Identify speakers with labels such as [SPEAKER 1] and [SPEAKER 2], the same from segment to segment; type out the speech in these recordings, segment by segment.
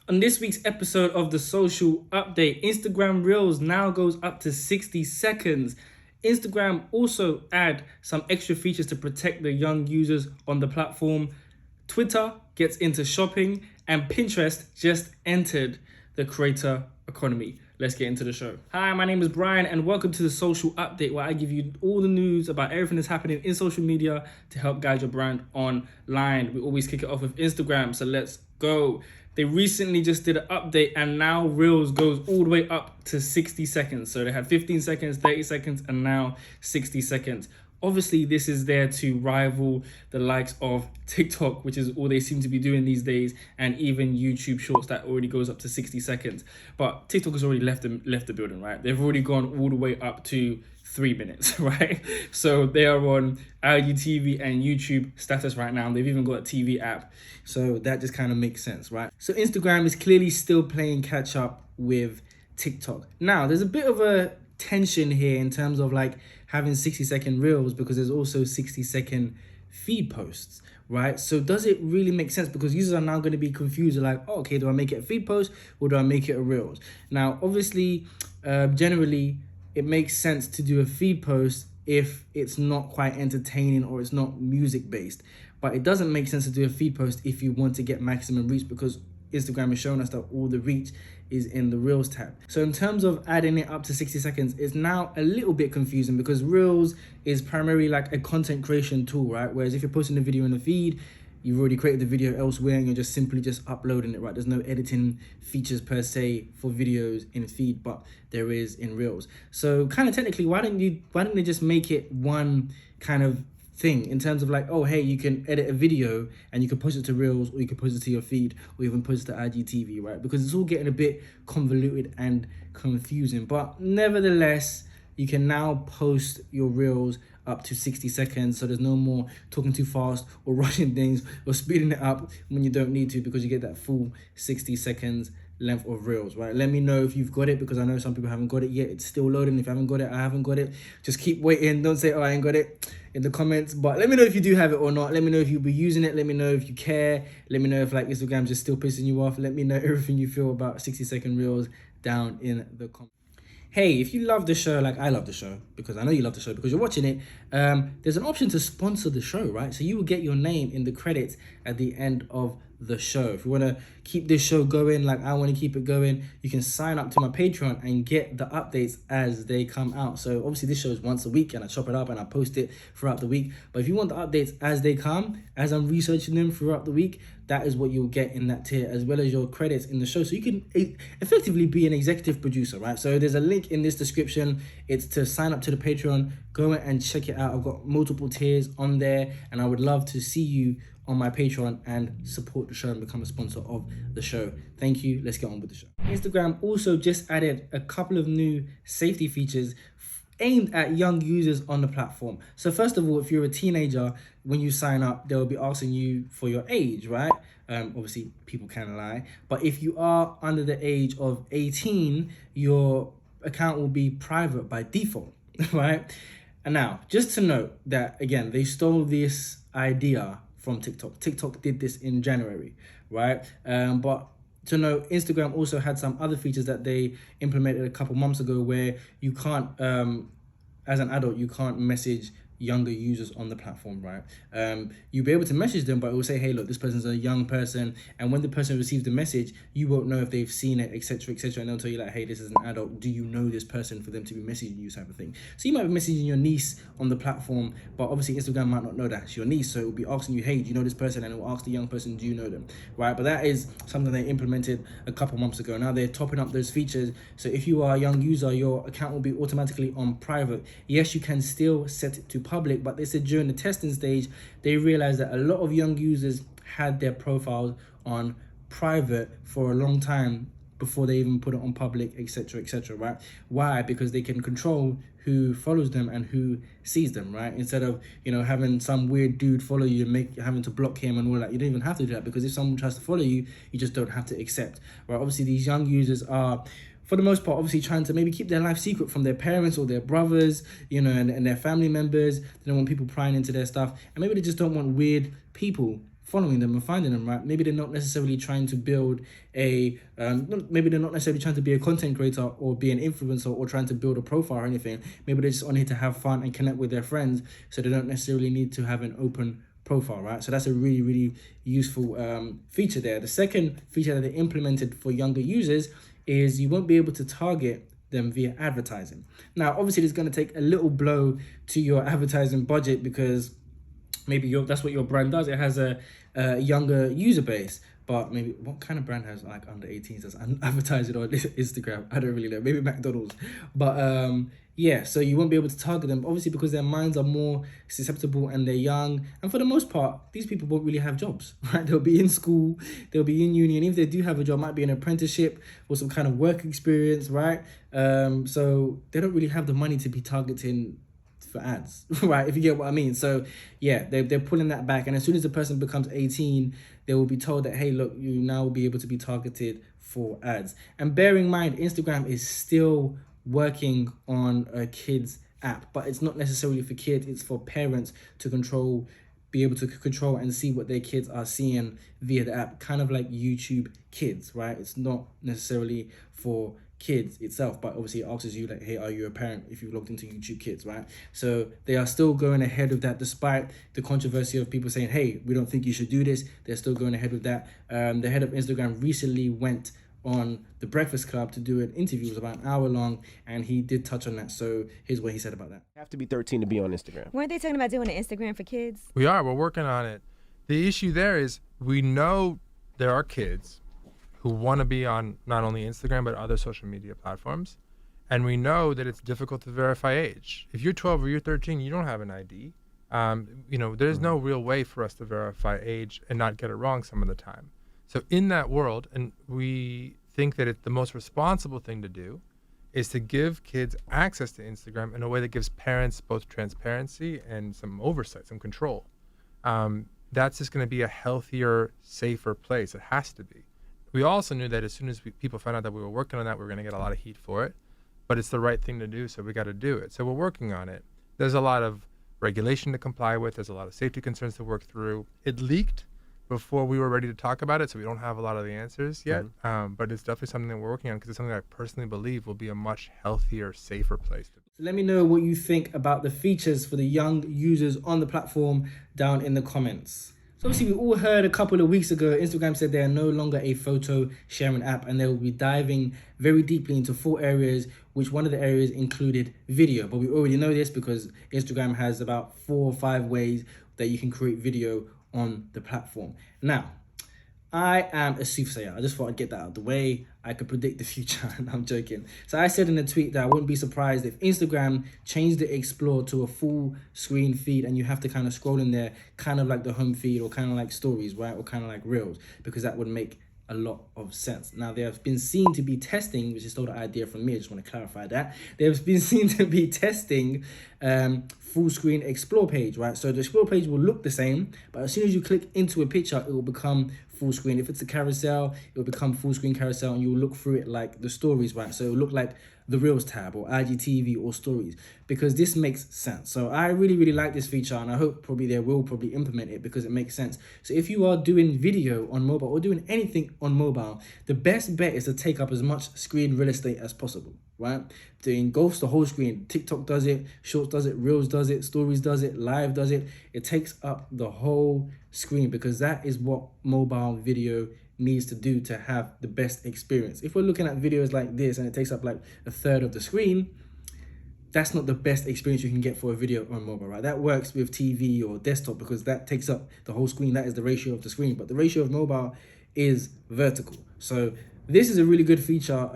[SPEAKER 1] On this week's episode of the Social Update, Instagram Reels now goes up to 60 seconds. Instagram also add some extra features to protect the young users on the platform. Twitter gets into shopping, and Pinterest just entered the creator economy. Let's get into the show. Hi, my name is Brian, and welcome to the Social Update, where I give you all the news about everything that's happening in social media to help guide your brand online. We always kick it off with Instagram, so let's go. They recently just did an update, and now Reels goes all the way up to 60 seconds. So they had 15 seconds, 30 seconds, and now 60 seconds. Obviously, this is there to rival the likes of TikTok, which is all they seem to be doing these days, and even YouTube Shorts that already goes up to 60 seconds. But TikTok has already left the building, right? They've already gone all the way up to 3 minutes, right? So they are on IGTV and YouTube status right now. They've even got a TV app. So that just kind of makes sense, right? So Instagram is clearly still playing catch up with TikTok. Now, there's a bit of a tension here in terms of like having 60-second reels, because there's also 60-second feed posts, right? So does it really make sense? Because users are now going to be confused. They're like, oh, okay, do I make it a feed post or do I make it a reels? Now, obviously, generally, it makes sense to do a feed post if it's not quite entertaining or it's not music based. But it doesn't make sense to do a feed post if you want to get maximum reach, because Instagram is showing us that all the reach is in the Reels tab. So in terms of adding it up to 60 seconds, it's now a little bit confusing, because Reels is primarily like a content creation tool, right? Whereas if you're posting a video in the feed, you've already created the video elsewhere and you're just simply uploading it, right? There's no editing features per se for videos in feed, but there is in Reels. So kind of technically, why didn't they just make it one kind of thing in terms of like, oh, hey, you can edit a video and you can post it to Reels, or you can post it to your feed, or even post it to IGTV, right? Because it's all getting a bit convoluted and confusing. But nevertheless, you can now post your Reels up to 60 seconds. So there's no more talking too fast or rushing things or speeding it up when you don't need to, because you get that full 60 seconds length of Reels, right? Let me know if you've got it, because I know some people haven't got it yet. It's still loading. If you haven't got it, I haven't got it. Just keep waiting. Don't say, oh, I ain't got it in the comments, but let me know if you do have it or not. Let me know if you'll be using it. Let me know if you care. Let me know if like Instagram's just still pissing you off. Let me know everything you feel about 60-second Reels down in the comments. Hey, if you love the show, like I love the show, because I know you love the show because you're watching it, there's an option to sponsor the show, right? So you will get your name in the credits at the end of the show. If you want to keep this show going like I want to keep it going, you can sign up to my Patreon and get the updates as they come out. So obviously this show is once a week and I chop it up and I post it throughout the week. But if you want the updates as they come, as I'm researching them throughout the week, that is what you'll get in that tier, as well as your credits in the show. So you can effectively be an executive producer, right? So there's a link in this description. It's to sign up to the Patreon. Go and check it out. I've got multiple tiers on there, and I would love to see you on my Patreon and support the show and become a sponsor of the show. Thank you. Let's get on with the show. Instagram also just added a couple of new safety features aimed at young users on the platform. So first of all, if you're a teenager, when you sign up, they'll be asking you for your age, right? Obviously, people can lie. But if you are under the age of 18, your account will be private by default, right? And now, just to note that, again, they stole this idea from TikTok. TikTok did this in January, right? But to know, Instagram also had some other features that they implemented a couple months ago, where you can't, as an adult, you can't message younger users on the platform, right? You'll be able to message them, but it will say, hey, look, this person's a young person, and when the person receives the message, you won't know if they've seen it, etc., etc., and they'll tell you like, hey, this is an adult, do you know this person, for them to be messaging you, type of thing. So you might be messaging your niece on the platform, but obviously Instagram might not know that it's your niece, so it will be asking you, hey, do you know this person? And it will ask the young person, do you know them, right? But that is something they implemented a couple months ago. Now they're topping up those features, so if you are a young user, your account will be automatically on private. Yes, you can still set it to public, but they said during the testing stage, they realized that a lot of young users had their profiles on private for a long time before they even put it on public, etc., etc., right? Why? Because they can control who follows them and who sees them, right? Instead of, having some weird dude follow you and having to block him and all that. You don't even have to do that, because if someone tries to follow you, you just don't have to accept, right? Obviously, these young users are, for the most part, obviously trying to maybe keep their life secret from their parents or their brothers, and their family members. They don't want people prying into their stuff. And maybe they just don't want weird people following them and finding them, right? Maybe they're not necessarily trying to build maybe they're not necessarily trying to be a content creator or be an influencer or trying to build a profile or anything. Maybe they're just on here to have fun and connect with their friends, so they don't necessarily need to have an open profile, right? So that's a really, really useful feature there. The second feature that they implemented for younger users is you won't be able to target them via advertising. Now, obviously, it's going to take a little blow to your advertising budget because maybe that's what your brand does. It has a younger user base. But maybe what kind of brand has like under 18s that's advertising on Instagram? I don't really know. Maybe McDonald's. But yeah, so you won't be able to target them, obviously, because their minds are more susceptible and they're young. And for the most part, these people won't really have jobs, right? They'll be in school, they'll be in uni, and if they do have a job, it might be an apprenticeship or some kind of work experience, right? So they don't really have the money to be targeting for ads, right? If you get what I mean. So yeah, they're pulling that back. And as soon as the person becomes 18, they will be told that, hey, look, you now will be able to be targeted for ads. And bear in mind, Instagram is still working on a kids app, but it's not necessarily for kids. It's for parents to be able to control and see what their kids are seeing via the app, kind of like YouTube Kids, right? It's not necessarily for kids itself, but obviously it asks you like, hey, are you a parent if you've logged into YouTube Kids, right? So they are still going ahead with that despite the controversy of people saying, hey, we don't think you should do this. They're still going ahead with that. The head of Instagram recently went on The Breakfast Club to do an interview. It was about an hour long, and he did touch on that. So here's what he said about that.
[SPEAKER 2] You have to be 13 to be on Instagram.
[SPEAKER 3] Weren't they talking about doing an Instagram for kids?
[SPEAKER 4] We're working on it. The issue there is we know there are kids who want to be on not only Instagram but other social media platforms, and we know that it's difficult to verify age. If you're 12 or you're 13, you don't have an ID. There's no real way for us to verify age and not get it wrong some of the time. So in that world, and we think that the most responsible thing to do is to give kids access to Instagram in a way that gives parents both transparency and some oversight, some control. That's just going to be a healthier, safer place. It has to be. We also knew that as soon as people found out that we were working on that, we were going to get a lot of heat for it. But it's the right thing to do, so we got to do it. So we're working on it. There's a lot of regulation to comply with. There's a lot of safety concerns to work through. It leaked before we were ready to talk about it, so we don't have a lot of the answers yet. But it's definitely something that we're working on because it's something I personally believe will be a much healthier, safer place to be.
[SPEAKER 1] So let me know what you think about the features for the young users on the platform down in the comments. So obviously we all heard a couple of weeks ago, Instagram said they are no longer a photo sharing app and they will be diving very deeply into 4 areas, which one of the areas included video. But we already know this because Instagram has about 4 or 5 ways that you can create video on the platform. Now, I am a soothsayer. I just thought I'd get that out of the way. I could predict the future. I'm joking. So I said in a tweet that I wouldn't be surprised if Instagram changed the Explore to a full screen feed and you have to kind of scroll in there, kind of like the home feed or kind of like stories, right? Or kind of like reels, because that would make a lot of sense. Now, they have been seen to be testing, which is still the idea from me, I just want to clarify that. They have been seen to be testing full screen Explore page, right? So the Explore page will look the same, but as soon as you click into a picture, it will become full screen. If it's a carousel, it will become full screen carousel and you will look through it like the stories, right? So it will look like the Reels tab or IGTV or stories, because this makes sense. So I really, really like this feature and I hope they will implement it because it makes sense. So if you are doing video on mobile or doing anything on mobile, the best bet is to take up as much screen real estate as possible, right? It engulfs the whole screen. TikTok does it, Shorts does it, Reels does it, Stories does it, Live does it. It takes up the whole screen because that is what mobile video needs to do to have the best experience. If we're looking at videos like this and it takes up like a third of the screen, that's not the best experience you can get for a video on mobile, right? That works with TV or desktop because that takes up the whole screen. That is the ratio of the screen, but the ratio of mobile is vertical. So this is a really good feature.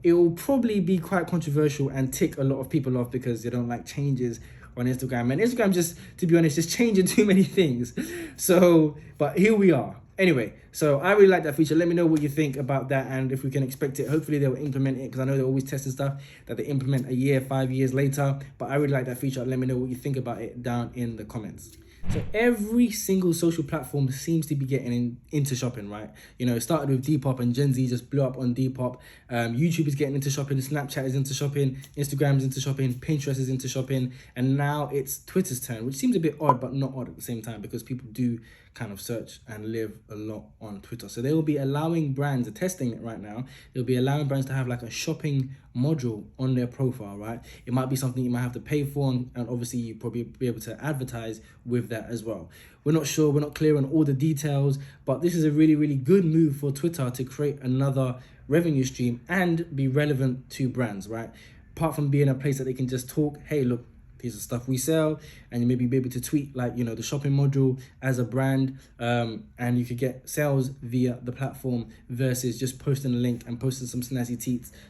[SPEAKER 1] It will probably be quite controversial and tick a lot of people off because they don't like changes on Instagram. And Instagram, just to be honest, just changing too many things. So, but here we are. Anyway, so I really like that feature. Let me know what you think about that and if we can expect it. Hopefully they will implement it because I know they're always testing stuff that they implement a year, 5 years later. But I really like that feature. Let me know what you think about it down in the comments. So every single social platform seems to be getting into shopping, right? You know, it started with Depop and Gen Z just blew up on Depop. YouTube is getting into shopping, Snapchat is into shopping, Instagram is into shopping, Pinterest is into shopping, and now it's Twitter's turn, which seems a bit odd, but not odd at the same time because people do kind of search and live a lot on Twitter. So they will be allowing brands, they're testing it right now, they'll be allowing brands to have like a shopping module on their profile, right? It might be something you might have to pay for, and obviously you probably be able to advertise with that as well. We're not sure, we're not clear on all the details, but this is a really, really good move for Twitter to create another revenue stream and be relevant to brands, right? Apart from being a place that they can just talk, hey, look, here's the stuff we sell, and you maybe be able to tweet like, the shopping module as a brand, and you could get sales via the platform versus just posting a link and posting some snazzy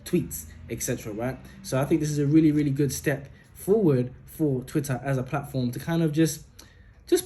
[SPEAKER 1] tweets, etc. right? So I think this is a really, really good step forward for Twitter as a platform to kind of just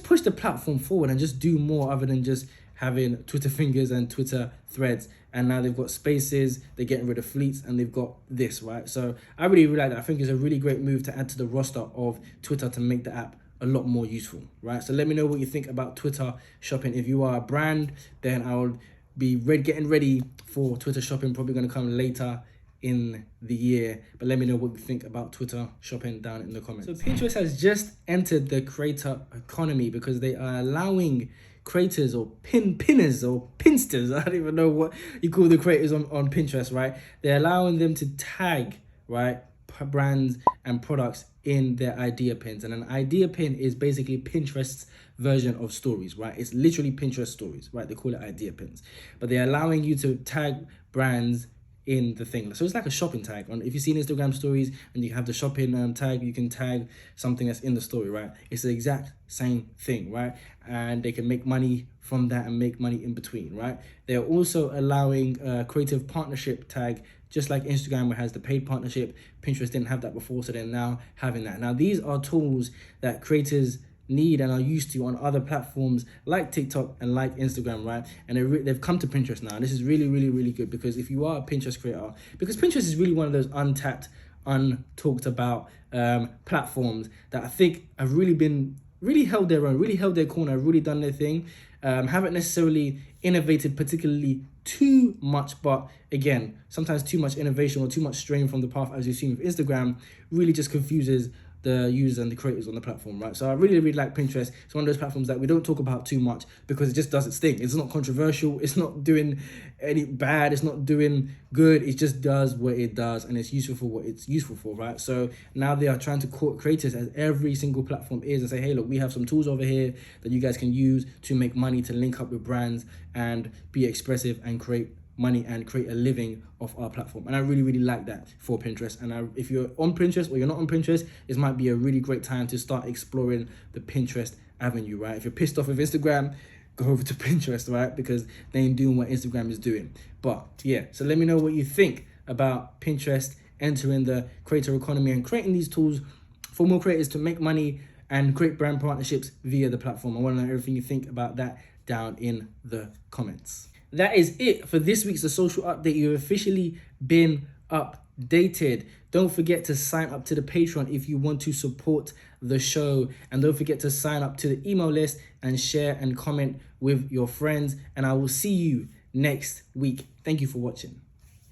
[SPEAKER 1] push the platform forward and just do more other than just having Twitter fingers and Twitter threads. And now they've got spaces, they're getting rid of fleets, and they've got this, right? So I really, really like that. I think it's a really great move to add to the roster of Twitter to make the app a lot more useful, right? So let me know what you think about Twitter shopping. If you are a brand, then I will be getting ready for Twitter shopping, probably going to come later in the year. But let me know what you think about Twitter shopping down in the comments. So Pinterest has just entered the creator economy because they are allowing creators or pinners or pinsters, I don't even know what you call the creators on Pinterest, right? They're allowing them to tag, right, brands and products in their idea pins. And an idea pin is basically Pinterest's version of stories, right? It's literally Pinterest stories, right? They call it idea pins, but they're allowing you to tag brands in the thing. So it's like a shopping tag. If you see Instagram stories and you have the shopping tag, you can tag something that's in the story, right? It's the exact same thing, right? And they can make money from that and make money in between, right? They're also allowing a creative partnership tag, just like Instagram where it has the paid partnership. Pinterest didn't have that before, so they're now having that. Now these are tools that creators need and are used to on other platforms like TikTok and like Instagram, right? And they've come to Pinterest now. And this is really, really, really good, because if you are a Pinterest creator, because Pinterest is really one of those untapped, untalked about platforms that I think have really held their own, really held their corner, really done their thing. Haven't necessarily innovated particularly too much, but again, sometimes too much innovation or too much strain from the path, as you've seen with Instagram, really just confuses the users and the creators on the platform, right? So I really, really like Pinterest. It's one of those platforms that we don't talk about too much because it just does its thing. It's not controversial. It's not doing any bad. It's not doing good. It just does what it does, and it's useful for what it's useful for, right? So now they are trying to court creators, as every single platform is, and say, hey, look, we have some tools over here that you guys can use to make money, to link up with brands and be expressive and create money and create a living off our platform. And I really, really like that for Pinterest. And if you're on Pinterest or you're not on Pinterest, this might be a really great time to start exploring the Pinterest avenue, right? If you're pissed off with Instagram, go over to Pinterest, right? Because they ain't doing what Instagram is doing. But yeah, so let me know what you think about Pinterest entering the creator economy and creating these tools for more creators to make money and create brand partnerships via the platform. I want to know everything you think about that down in the comments. That is it for this week's The Social Update. You've officially been updated. Don't forget to sign up to the Patreon if you want to support the show. And don't forget to sign up to the email list and share and comment with your friends. And I will see you next week. Thank you for watching.